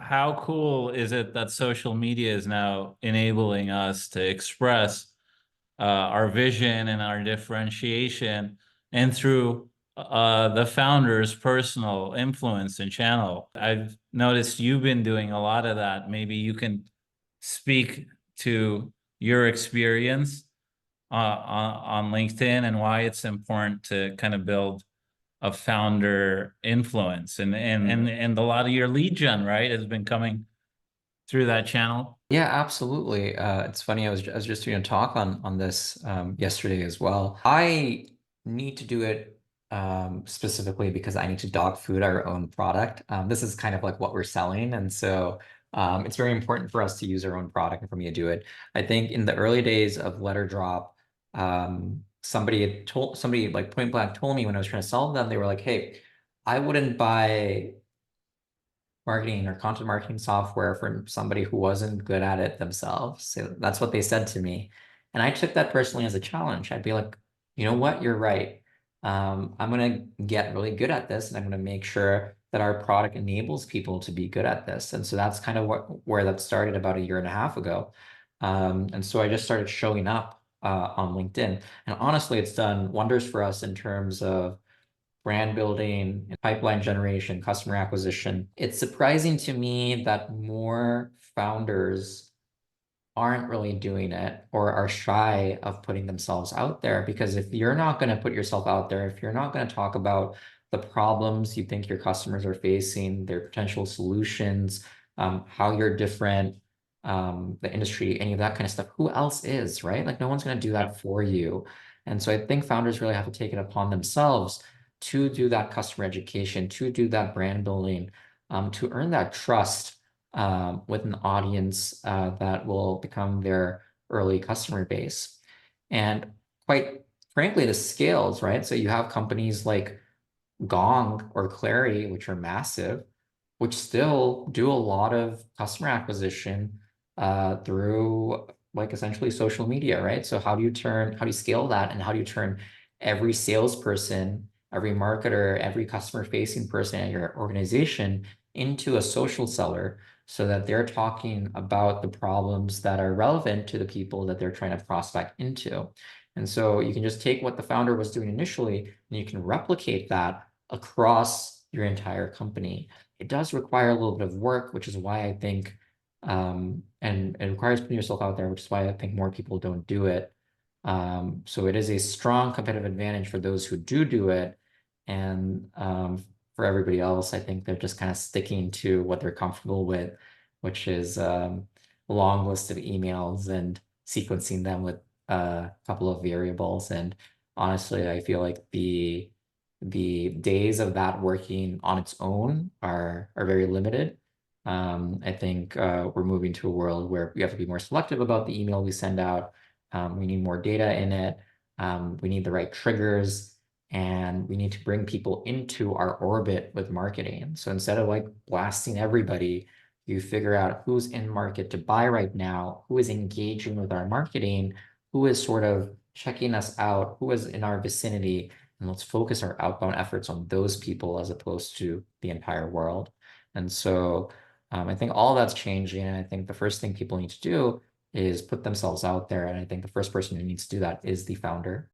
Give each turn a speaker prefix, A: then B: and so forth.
A: how cool is it that social media is now enabling us to express our vision and our differentiation, and through the founder's personal influence and channel. I've noticed you've been doing a lot of that. Maybe you can speak to your experience on LinkedIn and why it's important to kind of build a founder influence, and a lot of your lead gen, right, has been coming through that channel.
B: Yeah, absolutely. It's funny. I was just doing a talk on this yesterday as well. I need to do it specifically because I need to dog food our own product. This is kind of like what we're selling, and so it's very important for us to use our own product and for me to do it. I think in the early days of Letter Drop, somebody like point blank told me when I was trying to sell them, they were like, "Hey, I wouldn't buy marketing or content marketing software from somebody who wasn't good at it themselves." So that's what they said to me. And I took that personally as a challenge. I'd be like, you know what? You're right. I'm going to get really good at this and I'm going to make sure that our product enables people to be good at this. And so that's kind of where that started about a year and a half ago. And so I just started showing up on LinkedIn. And honestly, it's done wonders for us in terms of brand building, and pipeline generation, customer acquisition. It's surprising to me that more founders aren't really doing it or are shy of putting themselves out there. Because if you're not going to put yourself out there, if you're not going to talk about the problems you think your customers are facing, their potential solutions, how you're different, the industry, any of that kind of stuff, who else is, right? Like no one's going to do that for you. And so I think founders really have to take it upon themselves to do that customer education, to do that brand building, to earn that trust with an audience that will become their early customer base. And quite frankly, the scales, right? So you have companies like Gong or Clary, which are massive, which still do a lot of customer acquisition through like essentially social media, right? So how do you scale that and how do you turn every salesperson, every marketer, every customer facing person at your organization into a social seller so that they're talking about the problems that are relevant to the people that they're trying to prospect into. And so you can just take what the founder was doing initially and you can replicate that across your entire company. It does require a little bit of work, which is why I think, and it requires putting yourself out there, which is why I think more people don't do it. So it is a strong competitive advantage for those who do it. And for everybody else, I think they're just kind of sticking to what they're comfortable with, which is a long list of emails and sequencing them with a couple of variables. And honestly, I feel like the days of that working on its own are very limited. I think we're moving to a world where we have to be more selective about the email we send out. We need more data in it. We need the right triggers, and we need to bring people into our orbit with marketing. So instead of like blasting everybody, you figure out who's in market to buy right now, who is engaging with our marketing, who is sort of checking us out, who is in our vicinity, and let's focus our outbound efforts on those people as opposed to the entire world. And so I think all that's changing. And I think the first thing people need to do is put themselves out there. And I think the first person who needs to do that is the founder.